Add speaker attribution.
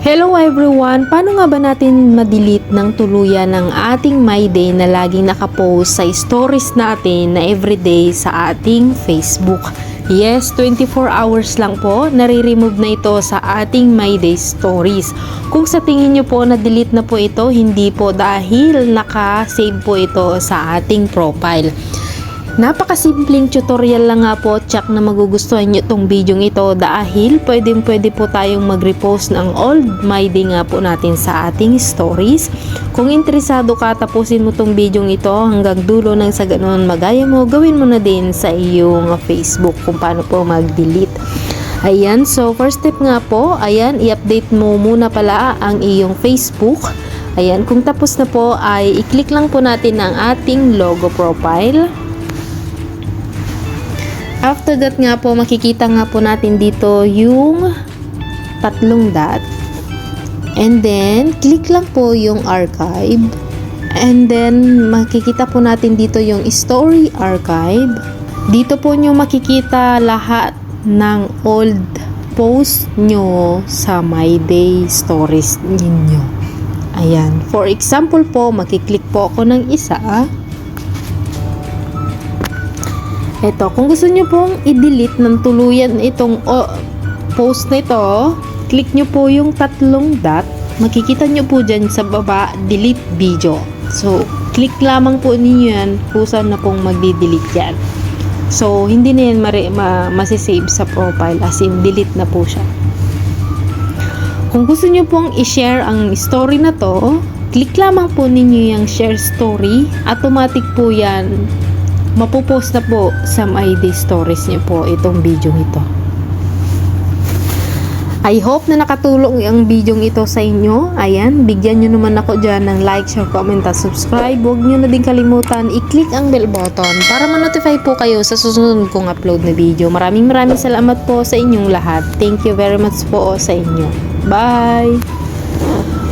Speaker 1: Hello everyone! Paano nga ba natin ma-delete ng tuluyan ng ating My Day na laging nakapost sa stories natin na everyday sa ating Facebook? Yes, 24 hours lang po, nare-remove na ito sa ating My Day stories. Kung sa tingin nyo po na-delete na po ito, hindi po dahil naka-save po ito sa ating profile. Napakasimpleng tutorial lang nga po, tsak na magugustuhan nyo itong video ito dahil pwede po tayong mag-repost ng old My Day nga po natin sa ating stories. Kung interesado ka, tapusin mo itong video ito hanggang dulo nang sa ganoon magaya mo, gawin mo na din sa iyong Facebook kung paano po mag-delete. Ayan, so first step nga po, ayan, i-update mo muna pala ang iyong Facebook. Ayan, kung tapos na po ay i-click lang po natin ang ating logo profile. After that nga po, makikita nga po natin dito yung tatlong dot. And then, click lang po yung archive. And then, makikita po natin dito yung story archive. Dito po nyo makikita lahat ng old post nyo sa My Day stories ninyo. Ayan. For example po, makiklik po ako ng isa. Ito, kung gusto nyo pong i-delete ng tuluyan itong post na ito, click nyo po yung tatlong dot. Makikita nyo po dyan sa baba, delete video. So, click lamang po ninyo yan kung saan na pong magdi-delete yan. So, hindi na yan masisave sa profile, as in delete na po siya. Kung gusto nyo pong i-share ang story na to, click lamang po ninyo yung share story. Automatic po yan mapupost na po sa My Day stories niyo po itong video ito. I hope na nakatulong ang video ito sa inyo. Ayan, bigyan nyo naman ako dyan ng like, share, comment, at subscribe. Huwag nyo na din kalimutan i-click ang bell button para ma-notify po kayo sa susunod kong upload na video. Maraming salamat po sa inyong lahat. Thank you very much po sa inyo. Bye!